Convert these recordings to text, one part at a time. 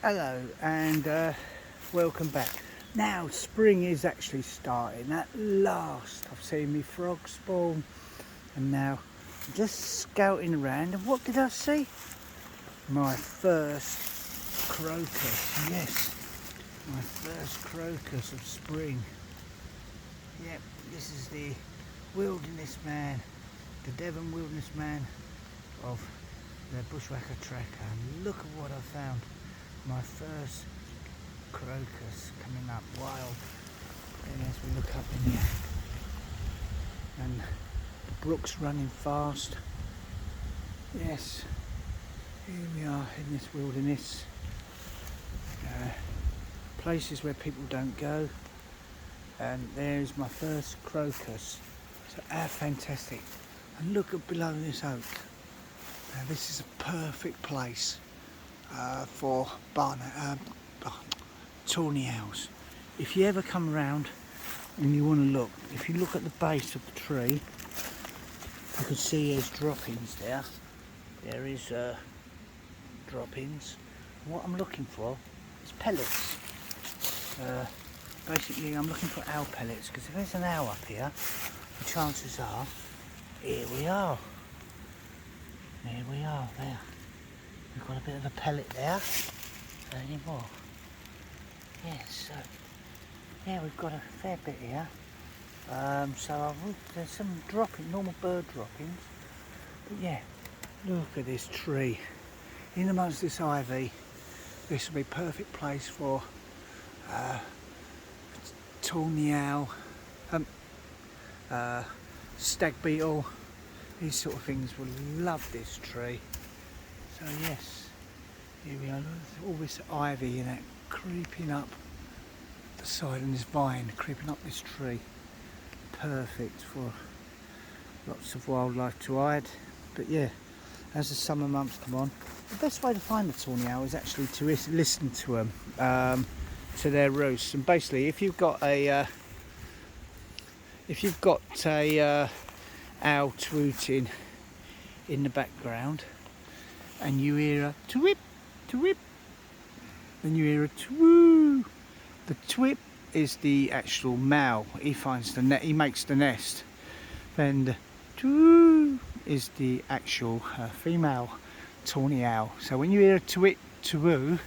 Hello and welcome back. Now spring is actually starting at last. I've seen me frogs spawn and now I'm just scouting around, and what did I see? My first crocus, yes, my first crocus of spring. Yep, this is the wilderness man, the Devon wilderness man of the Bushwhacker Tracker, and look at what I found. My first crocus coming up wild. And as we look up in here, and the brook's running fast. Yes, here we are in this wilderness, places where people don't go, and there's my first crocus. So how fantastic. And look at below this oak. Now this is a perfect place for tawny owls. If you ever come around and you want to look, if you look at the base of the tree, you can see there's droppings there. There is droppings. What I'm looking for is pellets. Basically I'm looking for owl pellets, because if there's an owl up here, the chances are, here we are. There we are, there. We've got a bit of a pellet there. Any more? Yes, so yeah, we've got a fair bit here. There's some normal bird droppings. But yeah, look at this tree. In amongst this ivy, this will be a perfect place for tawny owl, stag beetle. These sort of things will love this tree. So yes, here we are, all this ivy and that creeping up the side, and this vine creeping up this tree. Perfect for lots of wildlife to hide. But yeah, as the summer months come on, the best way to find the tawny owl is actually to listen to them, to their roosts. And basically, if you've got a owl twooting in the background, and you hear a twip, twip, then you hear a twoo. The twip is the actual male. He finds the he makes the nest. Then the twoo is the actual female tawny owl. So when you hear a twit, twoo,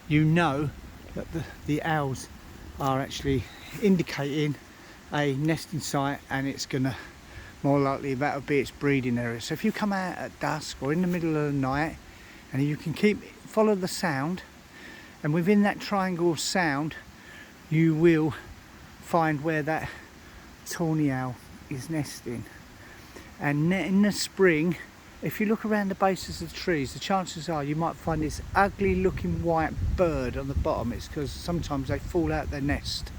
you know that the owls are actually indicating a nesting site, and it's gonna, more likely that'll be its breeding area. So if you come out at dusk or in the middle of the night, and you can follow the sound, and within that triangle of sound you will find where that tawny owl is nesting. And in the spring, if you look around the bases of the trees, the chances are you might find this ugly looking white bird on the bottom. It's because sometimes they fall out their nest.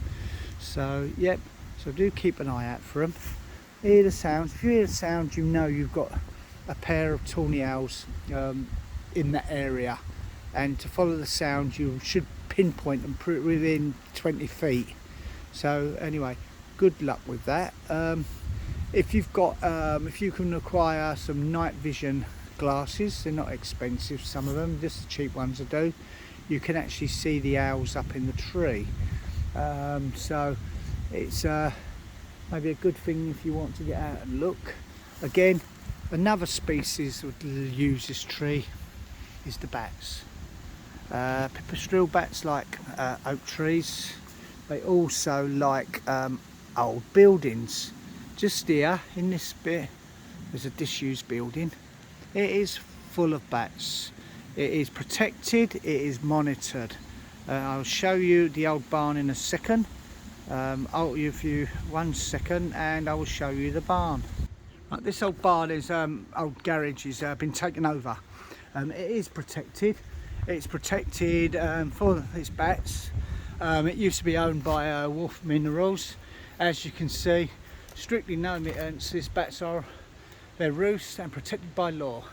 So yep, so do keep an eye out for them. Hear the sounds. If you hear the sound, you know you've got a pair of tawny owls in that area, and to follow the sound you should pinpoint them within 20 feet. So anyway, good luck with that. If you can acquire some night vision glasses, they're not expensive, some of them, just the cheap ones I do, you can actually see the owls up in the tree. So it's maybe a good thing if you want to get out and look. Again, another species that use this tree is the bats. Pipistrelle bats like oak trees. They also like old buildings. Just here in this bit there's a disused building. It is full of bats. It is protected, it is monitored. I'll show you the old barn in a second. I'll give you 1 second and I will show you the barn. Right, this old barn is old garage has been taken over. It is protected. It's protected for its bats. It used to be owned by Wolf Minerals. As you can see, strictly no mittens. These bats are their roosts and protected by law.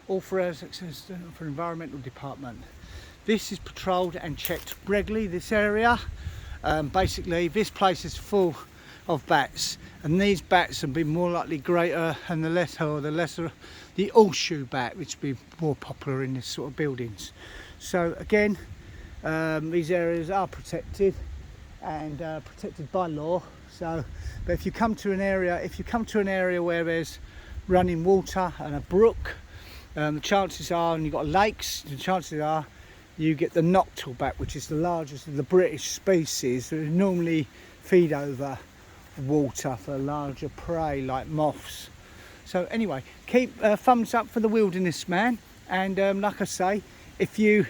All for environmental department. This is patrolled and checked regularly, this area. Basically this place is full of bats, and these bats have been more likely greater and the lesser the horseshoe bat, which would be more popular in this sort of buildings. So again, These areas are protected and protected by law. So, but if you come to an area where there's running water and a brook, the chances are, and you've got lakes, the chances are you get the noctleback, which is the largest of the British species that normally feed over water for larger prey like moths. So anyway, keep thumbs up for the wilderness man, and like I say, if you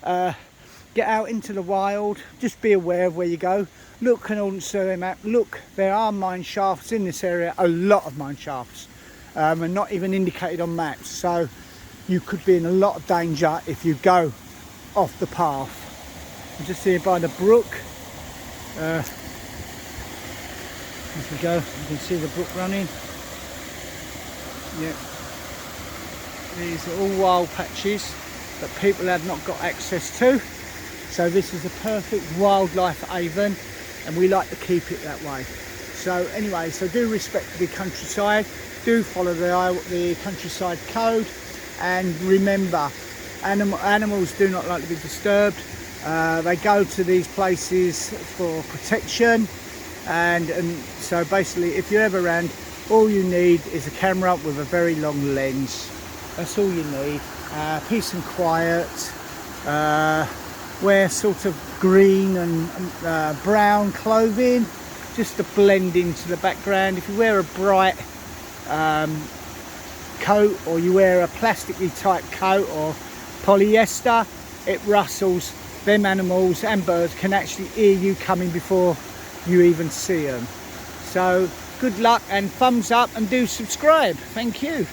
get out into the wild, just be aware of where you go. Look on the survey map. Look, there are mine shafts in this area, a lot of mine shafts, and not even indicated on maps. So you could be in a lot of danger if you go off the path. I'm just here by the brook. As we go, you can see the brook running. Yeah, these are all wild patches that people have not got access to. So this is a perfect wildlife haven, and we like to keep it that way. So anyway, so do respect the countryside, do follow the countryside code, and remember, animals do not like to be disturbed. They go to these places for protection, and so basically if you're ever around, all you need is a camera with a very long lens. That's all you need. Peace and quiet. Wear sort of green and brown clothing just to blend into the background. If you wear a bright coat, or you wear a plastically tight coat or polyester, it rustles. Them animals and birds can actually hear you coming before you even see them. So good luck, and thumbs up, and do subscribe. Thank you.